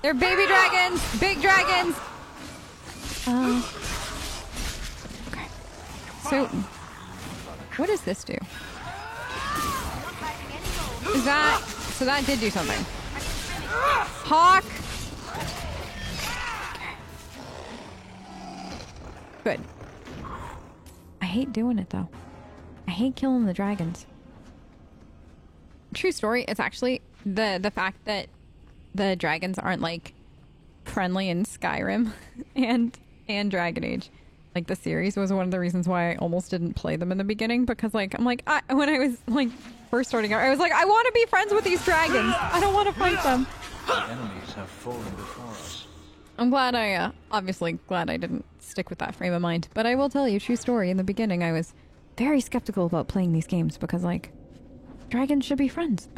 They're baby dragons! Big dragons! Okay. So, what does this do? Is that... So that did do something. Hawk! Good. I hate doing it, though. I hate killing the dragons. True story, it's actually the fact that the dragons aren't, like, friendly in Skyrim and Dragon Age. Like, the series was one of the reasons why I almost didn't play them in the beginning, because, like, I'm like, when I was, like, first starting out, I was like, I want to be friends with these dragons. I don't want to fight them. The enemies have fallen before us. I'm glad obviously glad I didn't stick with that frame of mind. But I will tell you, true story, in the beginning I was very skeptical about playing these games because, like, dragons should be friends.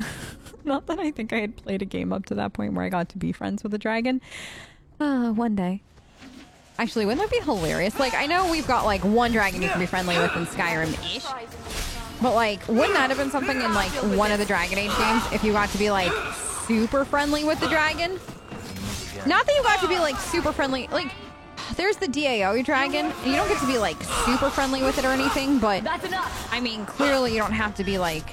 Not that I think I had played a game up to that point where I got to be friends with a dragon. One day. Actually, wouldn't that be hilarious? Like, I know we've got, like, one dragon you can be friendly with in Skyrim-ish. But, like, wouldn't that have been something in, like, one of the Dragon Age games if you got to be, like, super friendly with the dragon? Not that you got to be, like, super friendly. Like, there's the DAO dragon. You don't get to be, like, super friendly with it or anything, but... That's enough. I mean, clearly you don't have to be, like,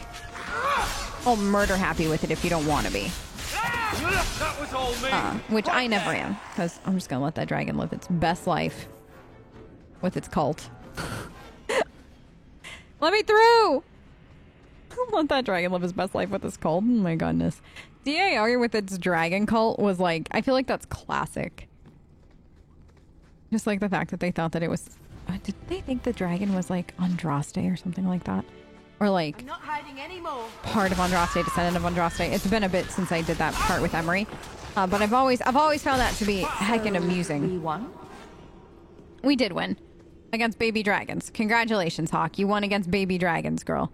all murder happy with it if you don't want to be. That was all me. Which I never am, because I'm just gonna let that dragon live its best life with its cult. Let me through! Let that dragon live his best life with his cult. Oh my goodness. DAO with its dragon cult was like, I feel like that's classic. Just like the fact that they thought that it was... did they think the dragon was like Andraste or something like that? Or like I'm not hiding anymore. part of Andraste, descendant of Andraste. It's been a bit since I did that part with Emery. But I've always found that to be heckin' amusing. We won? We did win. Against baby dragons. Congratulations, Hawk. You won against baby dragons, girl.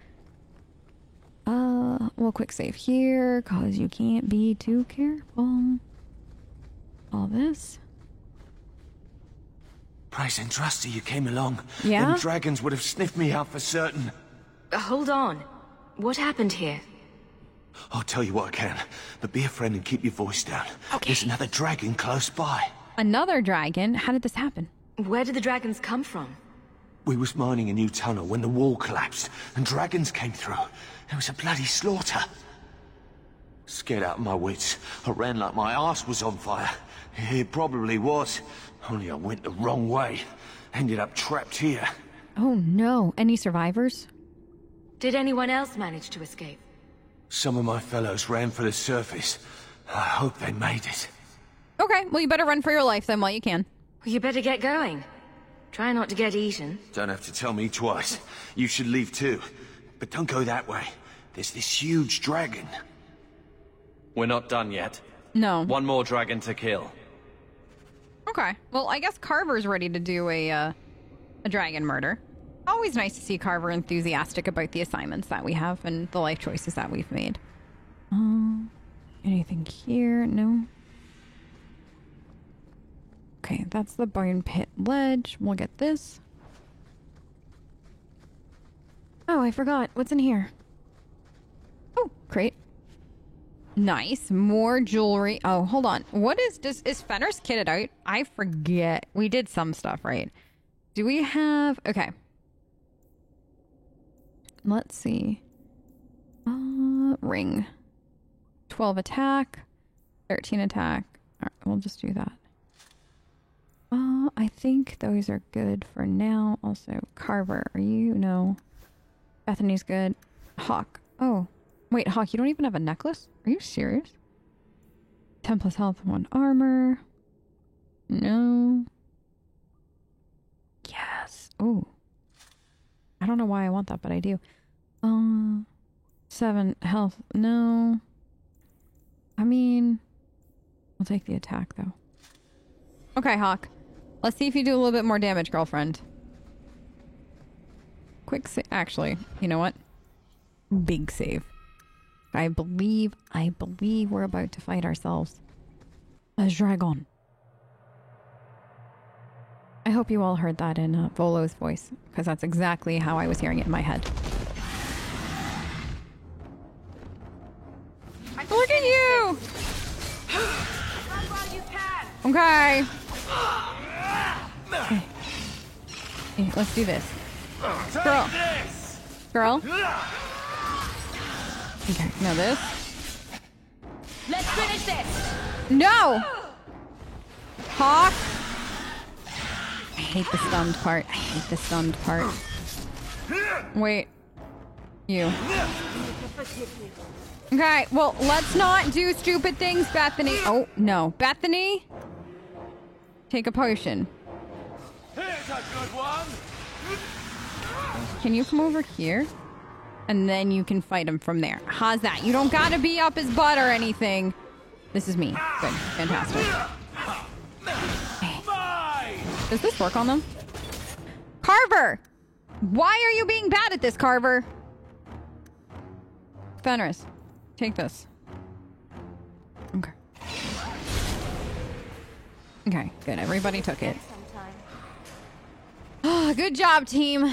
We'll quick save here, cause you can't be too careful. All this. Praise Andraste, you came along. Yeah? Them dragons would have sniffed me out for certain. Hold on. What happened here? I'll tell you what I can, but be a friend and keep your voice down. Okay. There's another dragon close by. Another dragon? How did this happen? Where did the dragons come from? We was mining a new tunnel when the wall collapsed, and dragons came through. There was a bloody slaughter. Scared out of my wits, I ran like my arse was on fire. It probably was, only I went the wrong way. Ended up trapped here. Oh no. Any survivors? Did anyone else manage to escape? Some of my fellows ran for the surface. I hope they made it. Okay, well you better run for your life then while you can. Well, you better get going. Try not to get eaten. Don't have to tell me twice. You should leave too. But don't go that way. There's this huge dragon. We're not done yet. No. One more dragon to kill. Okay. Well, I guess Carver's ready to do a dragon murder. Always nice to see Carver enthusiastic about the assignments that we have and the life choices that we've made. Anything here? No. Okay, that's the Barn Pit ledge. We'll get this. Oh, I forgot. What's in here? Oh, crate. Nice. More jewelry. Oh, hold on. What is Fenris kitted out? I forget. We did some stuff, right? Do we have... Okay. Let's see. Ring. 12 attack. 13 attack. Alright, we'll just do that. I think those are good for now. Also, Carver, are you? No. Bethany's good. Hawk. Oh. Wait, Hawk, you don't even have a necklace? Are you serious? 10 plus health, 1 armor. No. Yes. Oh. I don't know why I want that, but I do. 7 health. No. I mean, I'll take the attack, though. Okay, Hawk. Let's see if you do a little bit more damage, girlfriend. Quick save. Actually, you know what? Big save. I believe we're about to fight ourselves a dragon. I hope you all heard that in Volo's voice, because that's exactly how I was hearing it in my head. Look at you! Okay. Okay, let's do this. Girl. Girl. Okay, now this. Let's finish this! No! Hawk. I hate the stunned part. I hate the stunned part. Wait. You. Okay, well, let's not do stupid things, Bethany. Oh, no. Bethany? Take a potion. Here's a good one. Can you come over here? And then you can fight him from there. How's that? You don't gotta be up his butt or anything. This is me. Good. Fantastic. Okay. Does this work on them? Carver! Why are you being bad at this, Carver? Fenris, take this. Okay. Okay, good. Everybody took it. Oh, good job, team.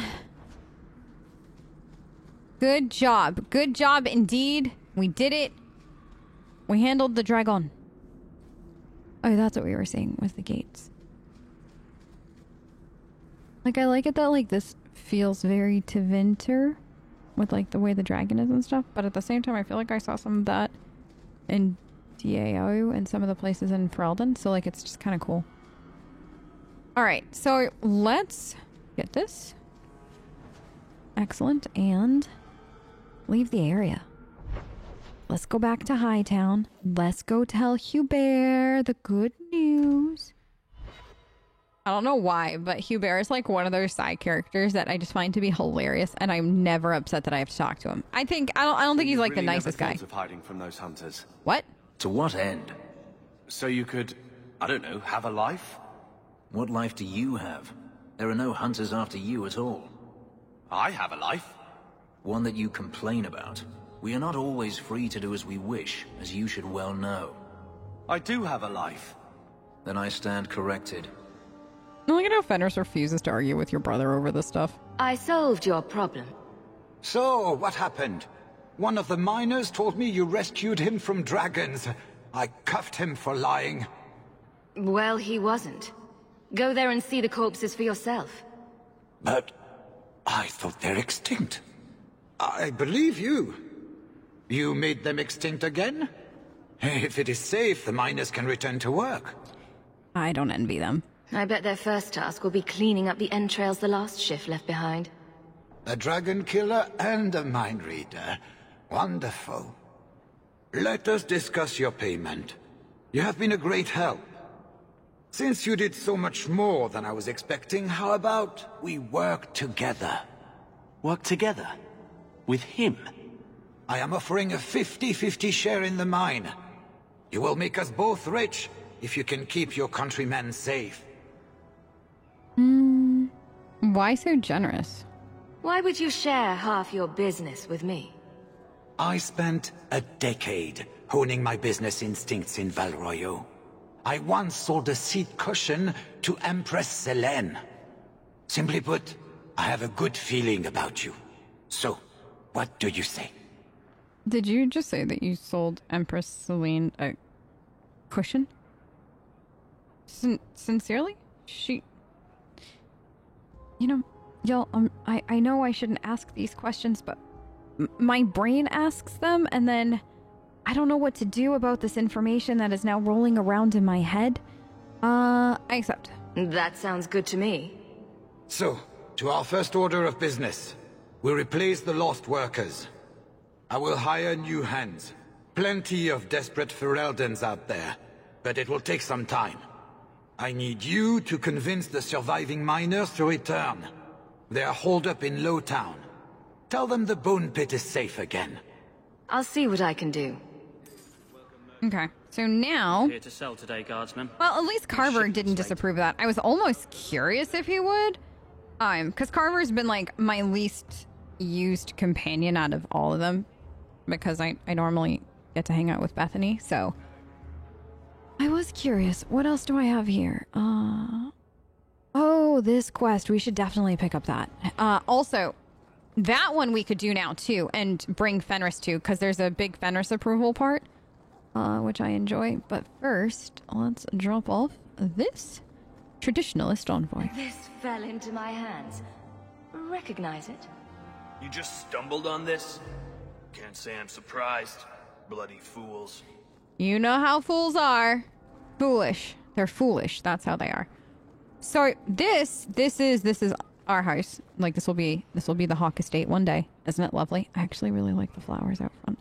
Good job. Good job indeed. We did it. We handled the dragon. Oh, that's what we were saying with the gates. Like, I like it that, like, this feels very Tevinter with, like, the way the dragon is and stuff. But at the same time, I feel like I saw some of that in DAO and some of the places in Ferelden. So, like, it's just kind of cool. Alright, so let's get this. Excellent. And leave the area. Let's go back to Hightown. Let's go tell Hubert the good news. I don't know why, but Hubert is like one of those side characters that I just find to be hilarious, and I'm never upset that I have to talk to him. I don't think he's like the nicest guy. Of hiding from those hunters. What? To what end? So you could, I don't know, have a life? What life do you have? There are no hunters after you at all. I have a life. One that you complain about. We are not always free to do as we wish, as you should well know. I do have a life. Then I stand corrected. Look at how Fenris refuses to argue with your brother over this stuff. I solved your problem. So, what happened? One of the miners told me you rescued him from dragons. I cuffed him for lying. Well, he wasn't. Go there and see the corpses for yourself. But I thought they're extinct. I believe you. You made them extinct again? If it is safe, the miners can return to work. I don't envy them. I bet their first task will be cleaning up the entrails the last shift left behind. A dragon killer and a mind reader. Wonderful. Let us discuss your payment. You have been a great help. Since you did so much more than I was expecting, how about we work together? Work together? With him? I am offering a 50-50 share in the mine. You will make us both rich if you can keep your countrymen safe. Why so generous? Why would you share half your business with me? I spent a decade honing my business instincts in Val Royeaux. I once sold a seat cushion to Empress Selene. Simply put, I have a good feeling about you. So, what do you say? Did you just say that you sold Empress Selene a cushion? Sincerely? She... You know, y'all, I know I shouldn't ask these questions, but my brain asks them, and then I don't know what to do about this information that is now rolling around in my head. I accept. That sounds good to me. So, to our first order of business. We replace the lost workers. I will hire new hands. Plenty of desperate Fereldans out there, but it will take some time. I need you to convince the surviving miners to return. They are holed up in Lowtown. Tell them the Bone Pit is safe again. I'll see what I can do. Okay, so now... Here to sell today, guardsman. Well, at least Carver didn't disapprove of that. I was almost curious if he would. Because Carver's been, like, my least used companion out of all of them. Because I normally get to hang out with Bethany, so... I was curious. What else do I have here? Oh, this quest. We should definitely pick up that. Also, that one we could do now, too, and bring Fenris to, because there's a big Fenris approval part. which I enjoy. But first, let's drop off this traditionalist envoy. This fell into my hands. Recognize it? You just stumbled on this? Can't say I'm surprised. Bloody fools. You know how fools are. Foolish. They're foolish. That's how they are. So this is our house. Like this will be the Hawk Estate one day. Isn't it lovely? I actually really like the flowers out front.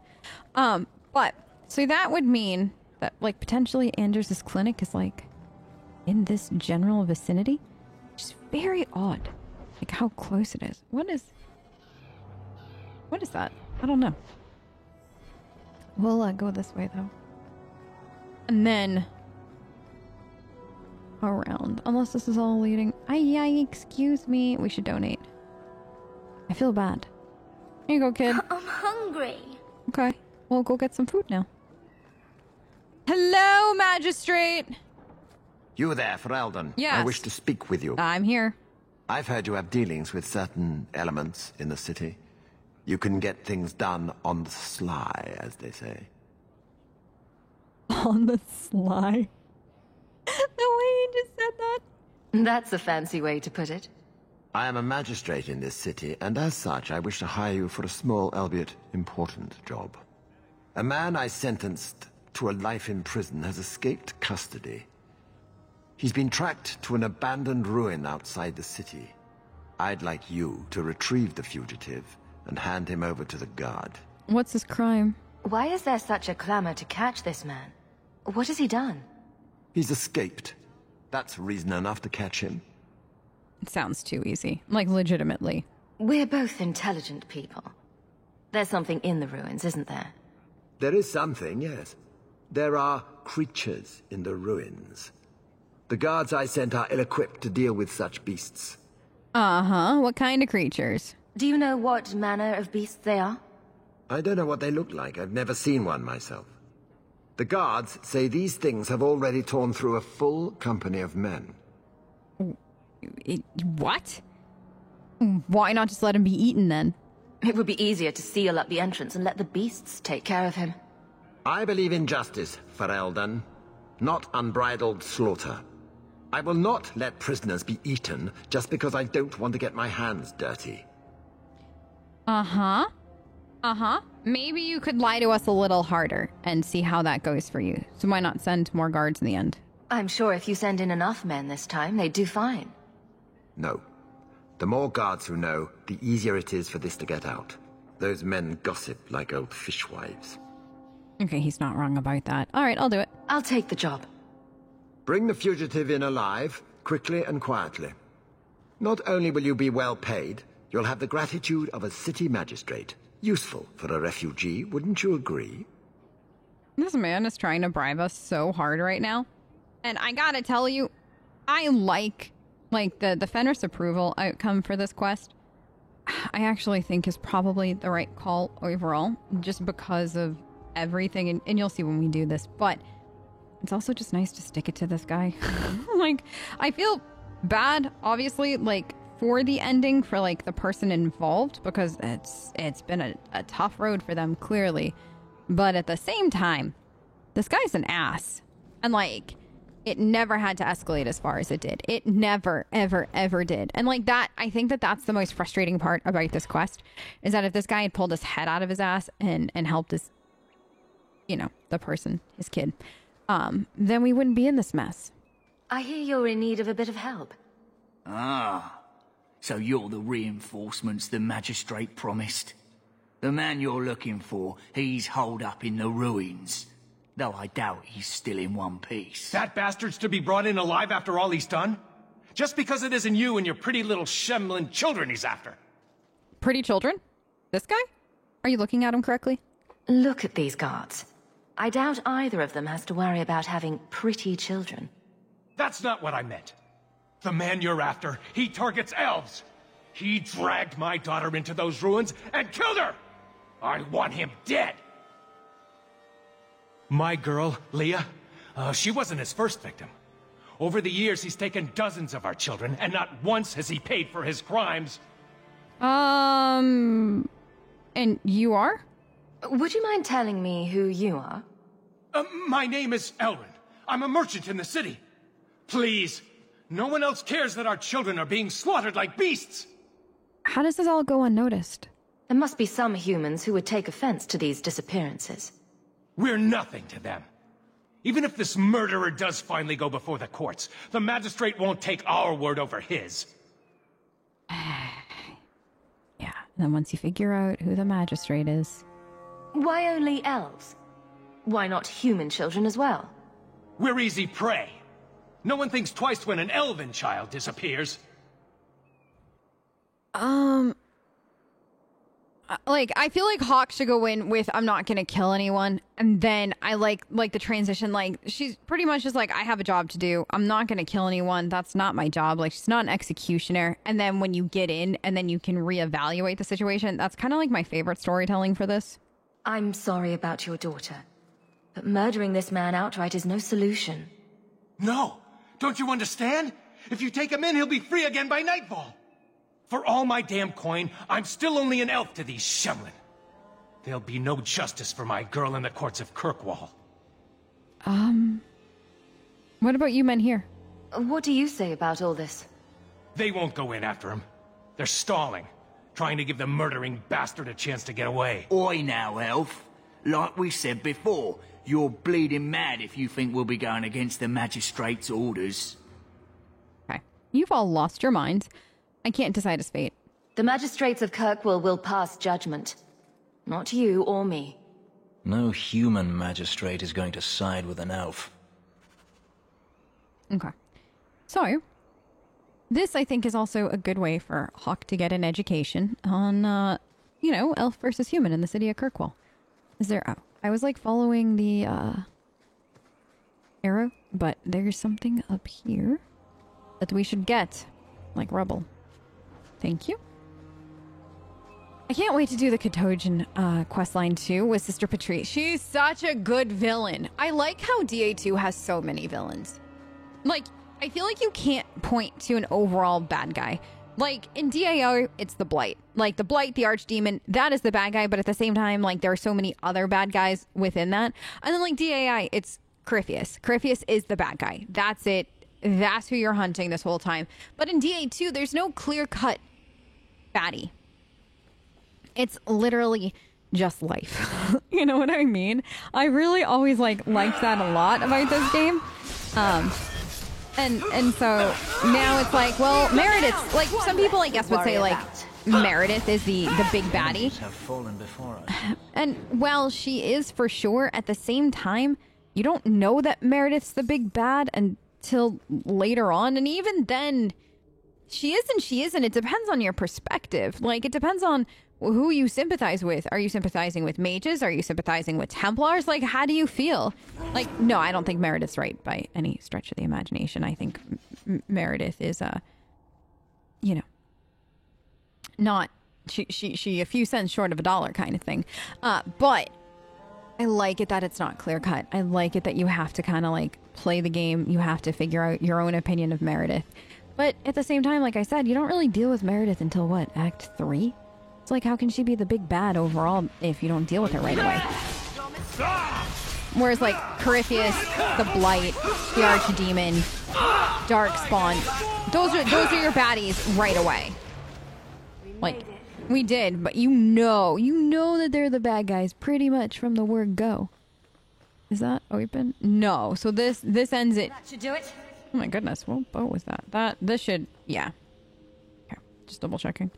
But so that would mean that like potentially Anders' clinic is like in this general vicinity, which is very odd. Like how close it is. What is that? I don't know. We'll go this way though. And then around. Unless this is all leading. Excuse me. We should donate. I feel bad. Here you go, kid. I'm hungry. Okay. We'll go get some food now. Hello, Magistrate. You there, Ferelden? Yes. I wish to speak with you. I'm here. I've heard you have dealings with certain elements in the city. You can get things done on the sly, as they say. On the sly. The way you just said that. That's a fancy way to put it. I am a magistrate in this city, and as such, I wish to hire you for a small, albeit important, job. A man I sentenced to a life in prison has escaped custody. He's been tracked to an abandoned ruin outside the city. I'd like you to retrieve the fugitive and hand him over to the guard. What's his crime? Why is there such a clamor to catch this man? What has he done? He's escaped. That's reason enough to catch him. It sounds too easy. Like, legitimately. We're both intelligent people. There's something in the ruins, isn't there? There is something, yes. There are creatures in the ruins. The guards I sent are ill-equipped to deal with such beasts. Uh-huh. What kind of creatures? Do you know what manner of beasts they are? I don't know what they look like. I've never seen one myself. The guards say these things have already torn through a full company of men. What? Why not just let him be eaten then? It would be easier to seal up the entrance and let the beasts take care of him. I believe in justice, Ferelden, not unbridled slaughter. I will not let prisoners be eaten just because I don't want to get my hands dirty. Uh-huh. Uh-huh. Maybe you could lie to us a little harder and see how that goes for you. So why not send more guards in the end? I'm sure if you send in enough men this time, they'd do fine. No. The more guards who know, the easier it is for this to get out. Those men gossip like old fishwives. Okay, he's not wrong about that. All right, I'll do it. I'll take the job. Bring the fugitive in alive, quickly and quietly. Not only will you be well paid, you'll have the gratitude of a city magistrate. Useful for a refugee, wouldn't you agree? This man is trying to bribe us so hard right now. And I gotta tell you, I like the Fenris approval outcome for this quest. I actually think is probably the right call overall, just because of everything. And you'll see when we do this, but it's also just nice to stick it to this guy. Like, I feel bad, obviously, like, for the ending for, like, the person involved, because it's been a tough road for them, clearly. But at the same time, this guy's an ass. And, like, it never had to escalate as far as it did. It never, ever, ever did. And, like, that, I think that's the most frustrating part about this quest, is that if this guy had pulled his head out of his ass and helped his, you know, the person, his kid, then we wouldn't be in this mess. I hear you're in need of a bit of help. Ah, so you're the reinforcements the magistrate promised. The man you're looking for, he's holed up in the ruins. Though I doubt he's still in one piece. That bastard's to be brought in alive after all he's done? Just because it isn't you and your pretty little Shemlin children he's after. Pretty children? This guy? Are you looking at him correctly? Look at these guards. I doubt either of them has to worry about having pretty children. That's not what I meant. The man you're after, he targets elves. He dragged my daughter into those ruins and killed her! I want him dead! My girl, Leah, she wasn't his first victim. Over the years, he's taken dozens of our children, and not once has he paid for his crimes. And you are? Would you mind telling me who you are? My name is Elrin. I'm a merchant in the city. Please, no one else cares that our children are being slaughtered like beasts. How does this all go unnoticed? There must be some humans who would take offense to these disappearances. We're nothing to them. Even if this murderer does finally go before the courts, the magistrate won't take our word over his. Yeah, and then once you figure out who the magistrate is... Why only elves? Why not human children as well? We're easy prey. No one thinks twice when an elven child disappears. Like, I feel like Hawke should go in with, I'm not gonna kill anyone, and then I like the transition, like, she's pretty much just like, I have a job to do, I'm not gonna kill anyone, that's not my job, like, she's not an executioner, and then when you get in, and then you can reevaluate the situation, that's kind of like my favorite storytelling for this. I'm sorry about your daughter, but murdering this man outright is no solution. No! Don't you understand? If you take him in, he'll be free again by nightfall. For all my damn coin, I'm still only an elf to these Shemlin. There'll be no justice for my girl in the courts of Kirkwall. What about you men here? What do you say about all this? They won't go in after him. They're stalling, trying to give the murdering bastard a chance to get away. Oi now, elf. Like we said before, you're bleeding mad if you think we'll be going against the magistrate's orders. Okay. You've all lost your minds. I can't decide his fate. The magistrates of Kirkwall will pass judgment. Not you or me. No human magistrate is going to side with an elf. Okay. So, this I think is also a good way for Hawke to get an education on, you know, elf versus human in the city of Kirkwall. Is there... Oh, I was like following the, arrow, but there's something up here that we should get, like rubble. Thank you. I can't wait to do the Katojan questline too with Sister Patrice. She's such a good villain. I like how DA2 has so many villains. Like, I feel like you can't point to an overall bad guy. Like, in DAO, it's the Blight. Like, the Blight, the Archdemon, that is the bad guy, but at the same time, like, there are so many other bad guys within that. And then, like, DAI, it's Corypheus. Corypheus is the bad guy. That's it. That's who you're hunting this whole time. But in DA2, there's no clear-cut baddie. It's literally just life. You know what I mean? I really always liked that a lot about this game. And so now it's like, well, Meredith, like some people I guess would say like Meredith is the big baddie. And well, she is for sure. At the same time, you don't know that Meredith's the big bad until later on. And even then, she is and she isn't. It depends on your perspective. Like, it depends on who you sympathize with. Are you sympathizing with mages? Are you sympathizing with Templars? Like, how do you feel? Like, no, I don't think Meredith's right by any stretch of the imagination. I think Meredith is, you know, not, she a few cents short of $1 kind of thing. But I like it that it's not clear cut. I like it that you have to kind of like play the game. You have to figure out your own opinion of Meredith. But at the same time, like I said, you don't really deal with Meredith until what, Act 3? It's like, how can she be the big bad overall if you don't deal with her right away? Whereas, like, Corypheus, the Blight, the Archdemon, Darkspawn, those are your baddies right away. Like, we did, but you know that they're the bad guys pretty much from the word go. Is that open? No. So this ends it. That should do it. Oh my goodness, what boat was that? This should, yeah. Okay, just double checking.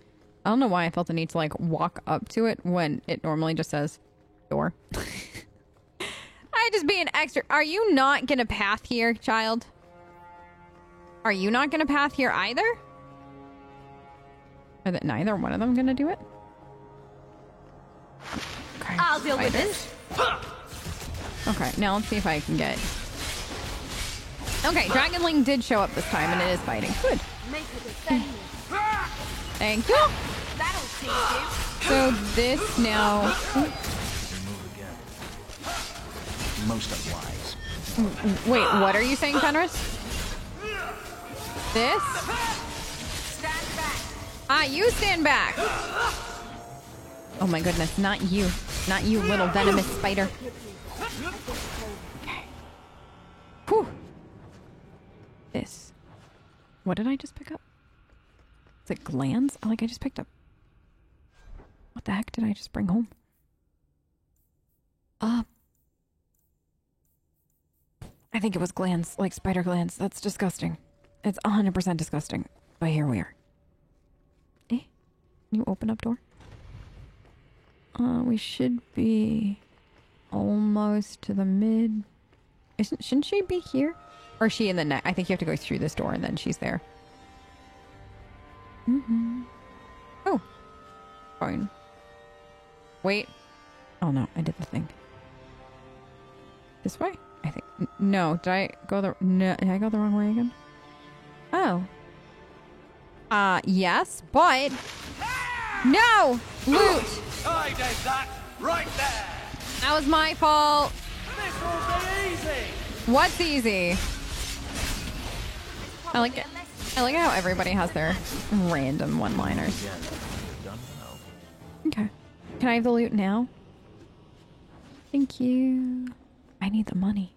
I don't know why I felt the need to like walk up to it when it normally just says door. I just being extra. Are you not gonna path here, child? Are you not gonna path here either? Are that neither one of them gonna do it? Okay. I'll deal with this. Okay, now let's see if I can get. Okay, Dragonling did show up this time, and it is fighting. Good. Thank you. So this now. Most unwise. Wait, what are you saying, Fenris? This? You stand back. Oh my goodness, not you, little venomous spider. this. What did I just pick up? Is it glands? Like, I just picked up... What the heck did I just bring home? I think it was glands, like spider glands. That's disgusting. It's 100% disgusting. But here we are. Eh? Can you open up door? We should be almost to the mid. Shouldn't she be here? Or is she in the neck? I think you have to go through this door and then she's there. Oh. Fine. Wait. Oh no, I did the thing. This way? I think. No, did I go the... No, did I go the wrong way again? Oh. Yes, but... No! Loot! I did that right there! That was my fault! This will be easy! What's easy? I like it. I like how everybody has their random one-liners. Okay. Can I have the loot now? Thank you. I need the money.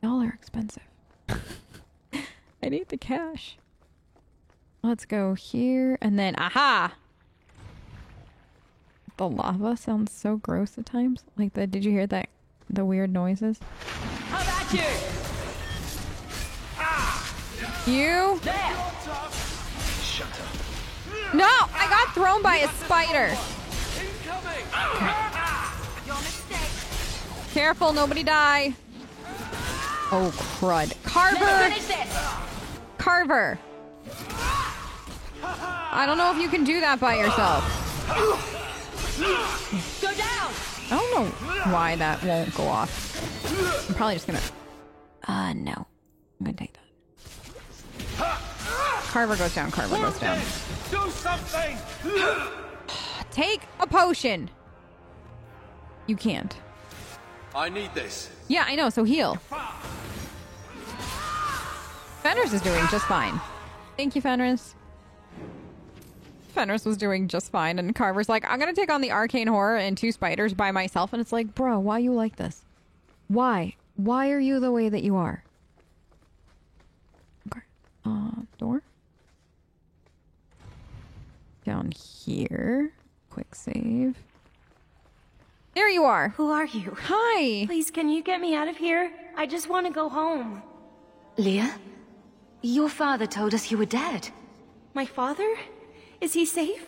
Y'all are expensive. I need the cash. Let's go here and then, aha! The lava sounds so gross at times. Like did you hear that? The weird noises? How about you? You? There. Shut up. No! I got thrown by a spider. Your mistake. Careful, nobody die. Oh, crud. Carver! Let's finish this. Carver! I don't know if you can do that by yourself. Go down. I don't know why that won't go off. I'm probably just gonna... no. I'm gonna take that. Carver goes down, Carver goes down. Do something! Take a potion! You can't. I need this. Yeah, I know, so heal. Fenris is doing just fine. Thank you, Fenris. Fenris was doing just fine, and Carver's like, I'm gonna take on the arcane horror and 2 spiders by myself, and it's like, bro, why you like this? Why? Why are you the way that you are? Okay. Door? Down here. Quick save. There you are! Who are you? Hi! Please, can you get me out of here? I just want to go home. Leah? Your father told us you were dead. My father? Is he safe?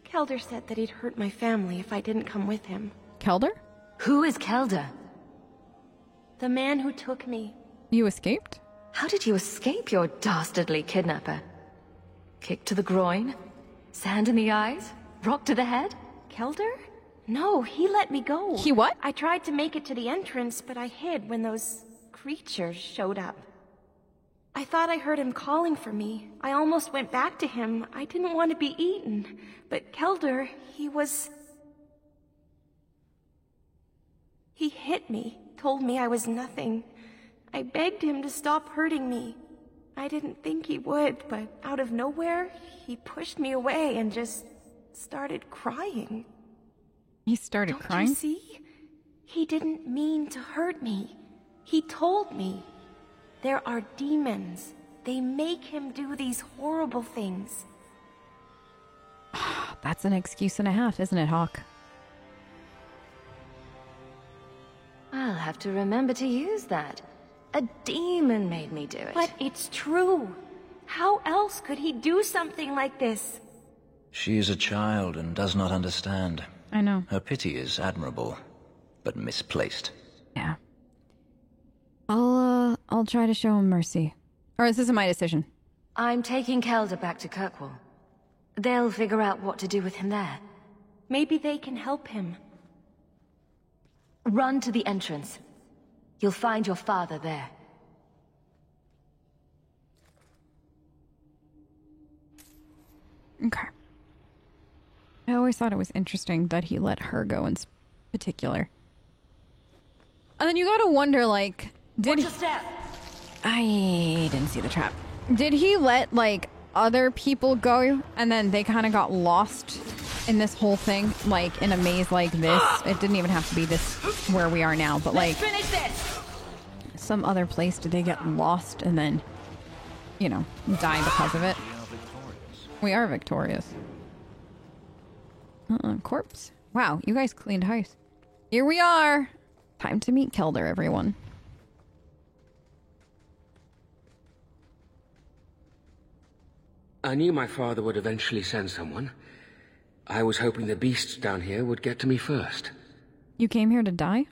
Kelder said that he'd hurt my family if I didn't come with him. Kelder? Who is Kelder? The man who took me. You escaped? How did you escape your dastardly kidnapper? Kick to the groin? Sand in the eyes? Rock to the head? Kelder? No, he let me go. He what? I tried to make it to the entrance, but I hid when those creatures showed up. I thought I heard him calling for me. I almost went back to him. I didn't want to be eaten. But Kelder, He hit me, told me I was nothing. I begged him to stop hurting me. I didn't think he would, but out of nowhere, he pushed me away and just started crying. He started crying? Don't you see? He didn't mean to hurt me. He told me. There are demons. They make him do these horrible things. That's an excuse and a half, isn't it, Hawk? I'll have to remember to use that. A demon made me do it. But it's true. How else could he do something like this? She is a child and does not understand. I know. Her pity is admirable, but misplaced. Yeah. I'll try to show him mercy. Or this isn't my decision. I'm taking Kelder back to Kirkwall. They'll figure out what to do with him there. Maybe they can help him. Run to the entrance. You'll find your father there. Okay. I always thought it was interesting that he let her go in particular. And then you gotta wonder, like, did he... I didn't see the trap. Did he let, like, other people go and then they kind of got lost in this whole thing, like, in a maze like this? It didn't even have to be this where we are now, but, like... Finish this. some other place? Did they get lost and then, you know, die because of it? We are victorious. Corpse? Wow, you guys cleaned house. Here we are! Time to meet Kelder, everyone. I knew my father would eventually send someone. I was hoping the beasts down here would get to me first. You came here to die?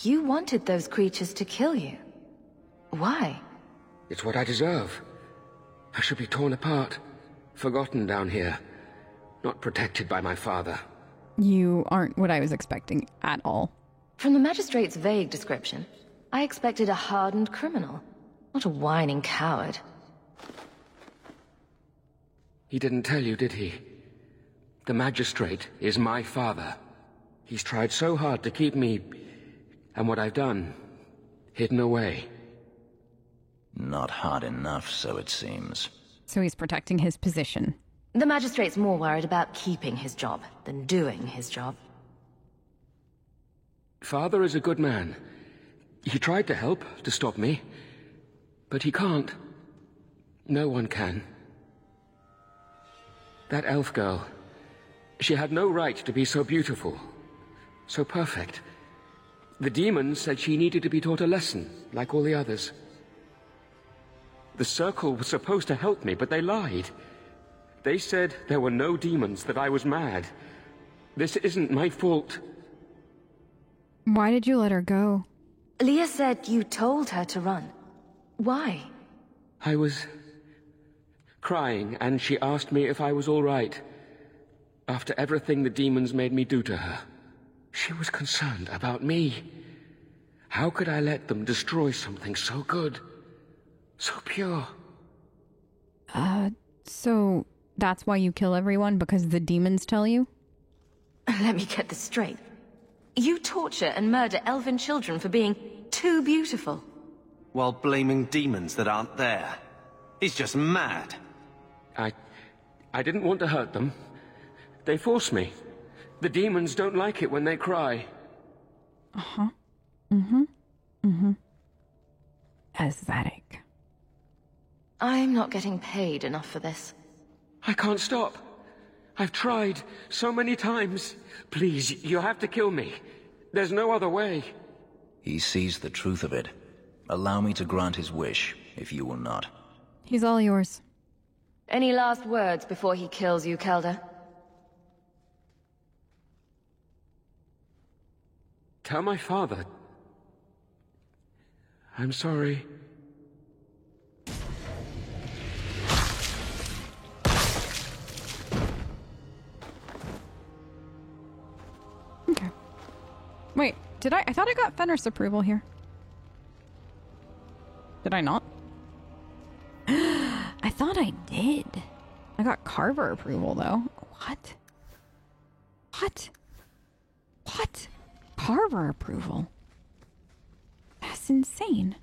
You wanted those creatures to kill you. Why? It's what I deserve. I should be torn apart, forgotten down here, not protected by my father. You aren't what I was expecting at all. From the magistrate's vague description, I expected a hardened criminal, not a whining coward. He didn't tell you, did he? The magistrate is my father. He's tried so hard to keep me, and what I've done, hidden away. Not hard enough, so it seems. So he's protecting his position. The magistrate's more worried about keeping his job than doing his job. Father is a good man. He tried to help, to stop me. But he can't. No one can. That elf girl, she had no right to be so beautiful, so perfect. The demons said she needed to be taught a lesson, like all the others. The Circle was supposed to help me, but they lied. They said there were no demons, that I was mad. This isn't my fault. Why did you let her go? Leah said you told her to run. Why? I was crying, and she asked me if I was all right. After everything the demons made me do to her, she was concerned about me. How could I let them destroy something so good, so pure? So that's why you kill everyone, because the demons tell you? Let me get this straight. You torture and murder elven children for being too beautiful. While blaming demons that aren't there. He's just mad. I didn't want to hurt them. They forced me. The demons don't like it when they cry. Uh-huh. Aesthetic. I'm not getting paid enough for this. I can't stop. I've tried so many times. Please, you have to kill me. There's no other way. He sees the truth of it. Allow me to grant his wish, if you will not. He's all yours. Any last words before he kills you, Kelder? Tell my father. I'm sorry. Okay. Wait, did I thought I got Fenris approval here. Did I not? I thought I did. I got Carver approval, though. What? Carver approval? That's insane.